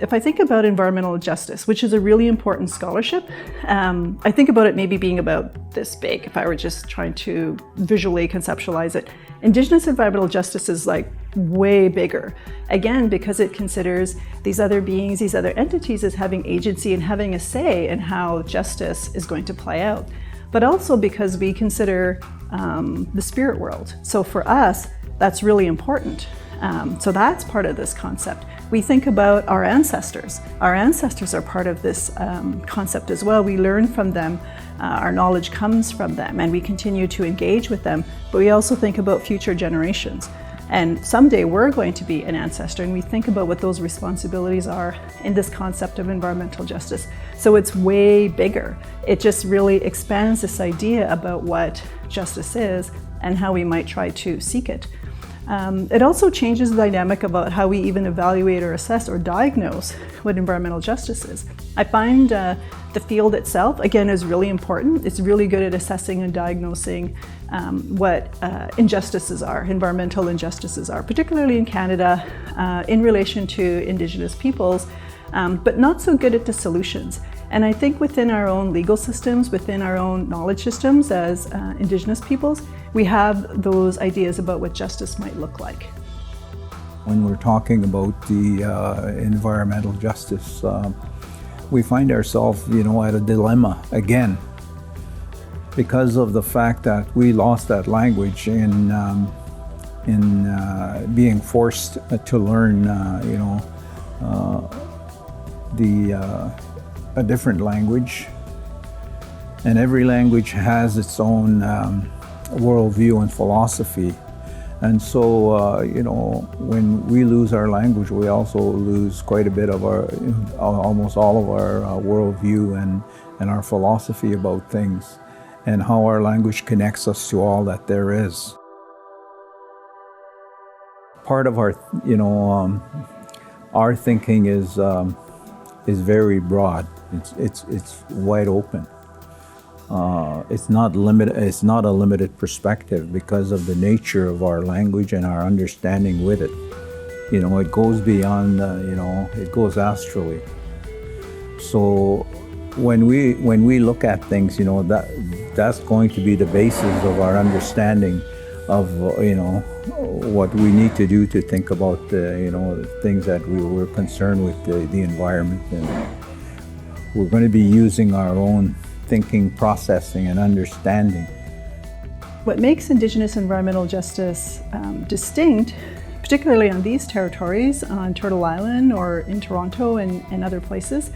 If I think about environmental justice, which is a really important scholarship, I think about it maybe being about this big, if I were just trying to visually conceptualize it. Indigenous environmental justice is like way bigger. Again, because it considers these other beings, these other entities as having agency and having a say in how justice is going to play out. But also because we consider the spirit world. So for us, that's really important. So that's part of this concept. We think about our ancestors. Our ancestors are part of this concept as well. We learn from them. Our knowledge comes from them, and we continue to engage with them. But we also think about future generations. And someday we're going to be an ancestor, and we think about what those responsibilities are in this concept of environmental justice. So it's way bigger. It just really expands this idea about what justice is and how we might try to seek it. It also changes the dynamic about how we even evaluate or assess or diagnose what environmental justice is. I find the field itself, again, is really important. It's really good at assessing and diagnosing what injustices are, environmental injustices are, particularly in Canada in relation to Indigenous peoples, but not so good at the solutions. And I think within our own legal systems, within our own knowledge systems as Indigenous peoples, we have those ideas about what justice might look like. When we're talking about the environmental justice, we find ourselves, at a dilemma again, because of the fact that we lost that language in being forced to learn, a different language. And every language has its own worldview and philosophy. And so, when we lose our language, we also lose quite a bit of our, almost all of our worldview and our philosophy about things, and how our language connects us to all that there is. Part of our, our thinking is very broad. It's wide open. It's not limited. It's not a limited perspective because of the nature of our language and our understanding with it. It goes beyond. It goes astrally. So when we look at things, that's going to be the basis of our understanding of what we need to do to think about the things that we're concerned with the environment, and we're going to be using our own thinking, processing, and understanding. What makes Indigenous environmental justice distinct, particularly on these territories, on Turtle Island or in Toronto and other places,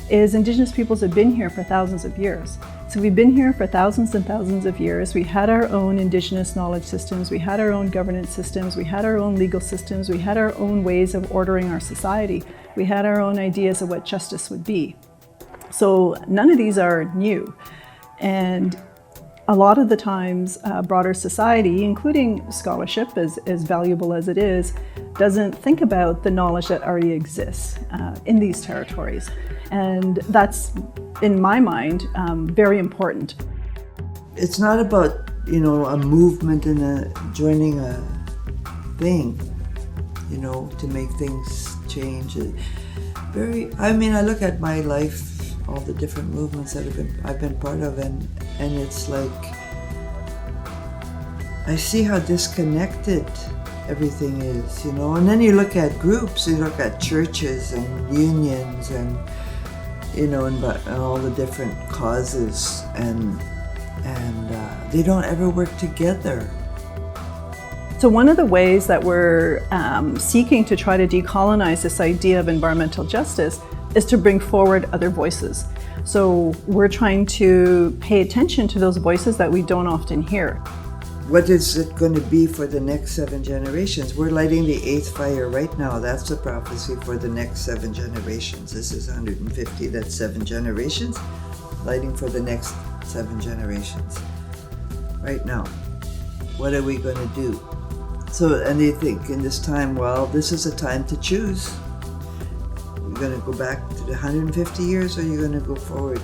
is Indigenous peoples have been here for thousands of years. So we've been here for thousands and thousands of years. We had our own Indigenous knowledge systems, we had our own governance systems, we had our own legal systems, we had our own ways of ordering our society, we had our own ideas of what justice would be. So none of these are new. And a lot of the times, broader society, including scholarship, as valuable as it is, doesn't think about the knowledge that already exists in these territories. And that's, in my mind, very important. It's not about, a movement and joining a thing, to make things change. I look at my life, all the different movements that I've been part of, and it's like I see how disconnected everything is, and then you look at groups, you look at churches and unions and and all the different causes, and they don't ever work together. So one of the ways that we're seeking to try to decolonize this idea of environmental justice is to bring forward other voices. So we're trying to pay attention to those voices that we don't often hear. What is it going to be for the next 7 generations? We're lighting the 8th fire right now. That's the prophecy for the next 7 generations. This is 150, that's 7 generations. Lighting for the next 7 generations. Right now. What are we going to do? So, and they think in this time, well, this is a time to choose. You're going to go back to the 150 years, or you're going to go forward